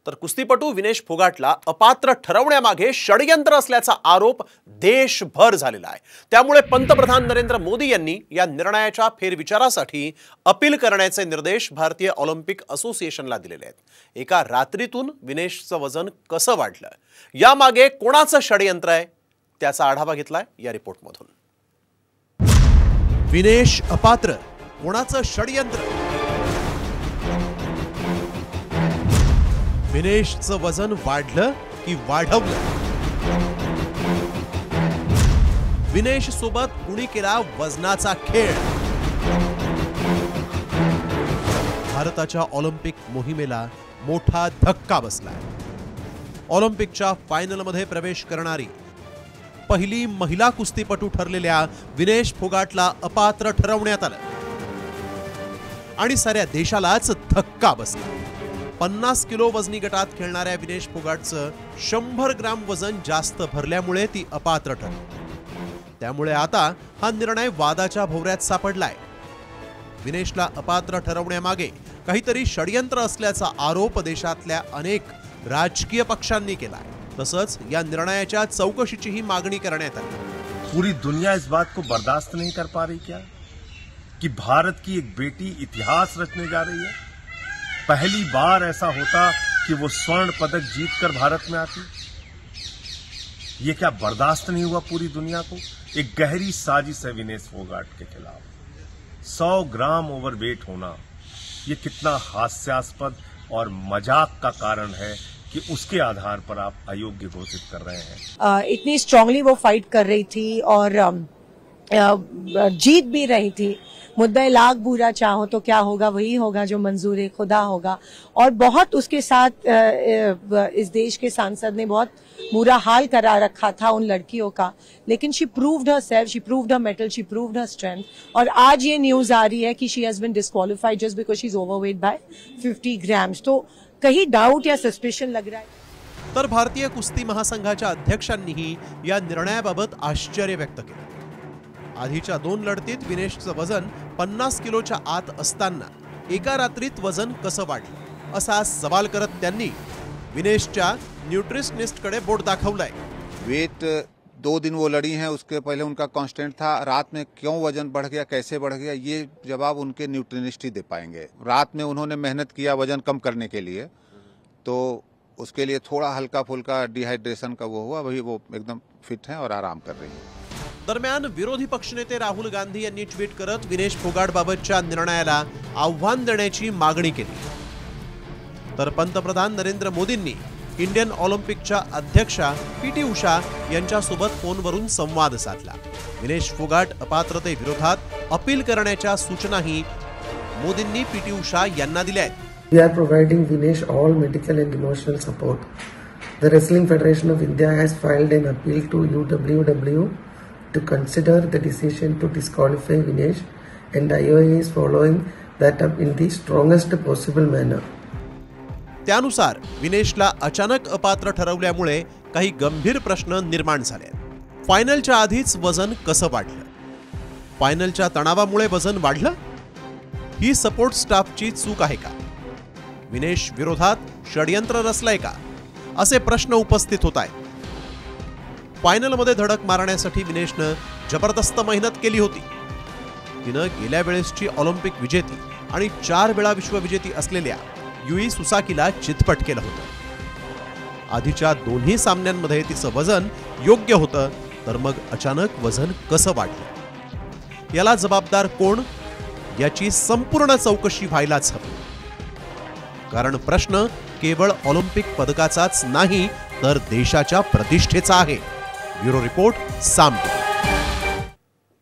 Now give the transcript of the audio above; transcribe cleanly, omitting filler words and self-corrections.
तर कुस्तीपटू विनेश फोगाटला अपात्र ठरवण्यामागे षडयंत्र असल्याचा आरोप देशभर झालेला आहे। त्यामुळे पंतप्रधान नरेंद्र मोदी यांनी या निर्णयाच्या फेरविचारासाठी अपील करण्याचे निर्देश भारतीय ऑलिम्पिक असोसिएशनला दिलेले आहेत। एका रात्रीतून विनेशचं वजन कसं वाढलं, यामागे कोणाचं षडयंत्र आहे त्याचा आढावा घेतलाय या रिपोर्टमधून। विनेश अपात्र, कोणाचं षडयंत्र? विनेशचं वजन वाढलं की वाढवलं? विनेश सोबत कुणी केला वजनाचा खेळ? भारताच्या ऑलिम्पिक मोहिमेला मोठा धक्का बसलाय। ऑलिम्पिकच्या फायनलमध्ये प्रवेश करणारी पहिली महिला कुस्तीपटू ठरलेल्या विनेश फोगाटला अपात्र ठरवण्यात आलं आणि साऱ्या देशालाच धक्का बसला। 50 किलो वजनी गटात खेळणाऱ्या विनेश फोगाटचं 100 ग्राम वजन जास्त भरल्यामुळे ती अपात्र ठरली। त्यामुळे आता हा निर्णय वादाच्या भोवऱ्यात सापडलाय। विनेशला अपात्र ठरवण्यामागे काहीतरी षडयंत्र असल्याचा आरोप देशातल्या अनेक राजकीय पक्षांनी केलाय। तसंच या निर्णयाच्या चौकशीचीही मागणी करण्यात आली। पूरी दुनिया इस बात को बर्दाश्त नहीं कर पा रही क्या कि भारत की एक बेटी इतिहास रचने जा रही है। पहली बार ऐसा होता कि वो स्वर्ण पदक जीतकर भारत में आती। ये क्या बर्दाश्त नहीं हुआ पूरी दुनिया को? एक गहरी साजिश है विनेश फोगाट के खिलाफ। 100 ग्राम ओवरवेट होना ये कितना हास्यास्पद और मजाक का कारण है कि उसके आधार पर आप अयोग्य घोषित कर रहे हैं। इतनी स्ट्रांगली वो फाइट कर रही थी और जीत भी रही थी। मुद्दा लाख बुरा चाहो तो क्या होगा, वही होगा जो मंजूर खुदा होगा। और बहुत उसके साथ इस देश के सांसद ने बहुत बुरा हाल करा रखा था उन लड़कियों का, लेकिन she proved herself, she proved her mettle, she proved her strength. और आज ये न्यूज आ रही है कि she has been disqualified just because she is overweight by 50 grams. तो कहीं डाउट या सस्पिशन लग रहा है। तर भारतीय कुस्ती महासंघाच्या अध्यक्षांनीही या निर्णयाबाबत आश्चर्य व्यक्त केलं। आधीच्या 2 लढतीत विनेशचं वजन 50 किलोच्या आत असताना एका रात्रीत वजन कसं वाढलं, असा सवाल करत त्यांनी विनेशच्या न्यूट्रिशनिस्टकडे बोट दाखवलाय। वेट 2 दिन वो लड़ी हैं, उसके पहले उनका कांस्टेंट था। रात में क्यों वजन बढ़ गया, कैसे बढ़ गया, ये जवाब उनके न्यूट्रिनिस्ट ही दे पाएंगे। रात में उन्होंने मेहनत किया वजन कम करने के लिए, तो उसके लिए थोड़ा हल्का फुल्का डिहाइड्रेशन का वो हुआ, वही वो एकदम फिट हैं और आराम कर रही है। दरम्यान विरोधी पक्षनेते राहुल गांधी यांनी ट्विट करत विनेश फोगाटबाबतच्या निर्णयाला आव्हान देण्याची मागणी केली। तर पंतप्रधान नरेंद्र मोदींनी इंडियन ऑलिम्पिकच्या अध्यक्षा पीटी उषा यांच्यासोबत फोनवरून संवाद साधला। विनेश फोगाट अपात्रतेविरोधात अपील करण्याच्या सूचनाही मोदींनी पीटी उषा यांना दिल्या आहेत। We are providing Vinesh all medical and emotional support. The Wrestling Federation of India has filed an appeal to UWW to consider the decision to disqualify Vinesh, and the IOA is following that up in the strongest possible manner. त्यानुसार विनेशला अचानक अपात्र ठरवल्यामुळे काही गंभीर प्रश्न निर्माण झाले। फायनलच्या आधीच वजन कसं वाढलं? फायनलच्या तणावामुळे वजन वाढलं? ही सपोर्ट स्टाफची चूक आहे का? विनेश विरोधात षडयंत्र रचलंय का? असे प्रश्न उपस्थित होत आहेत। फायनलमध्ये धडक मारण्यासाठी विनेशनं जबरदस्त मेहनत केली होती। तिनं गेल्या वेळेसची ऑलिम्पिक विजेती आणि 4 वेळा विश्वविजेती असलेल्या युई सुसाकीला चितपट केलं होतं। आधीच्या दोन्ही सामन्यांमध्ये तिचं वजन योग्य होतं, तर मग अचानक वजन कसं वाढलं? याला जबाबदार कोण, याची संपूर्ण चौकशी व्हायलाच हवी। कारण प्रश्न केवळ ऑलिम्पिक पदकाचाच नाही, तर देशाच्या प्रतिष्ठेचा आहे। ब्युरो रिपोर्ट, साम।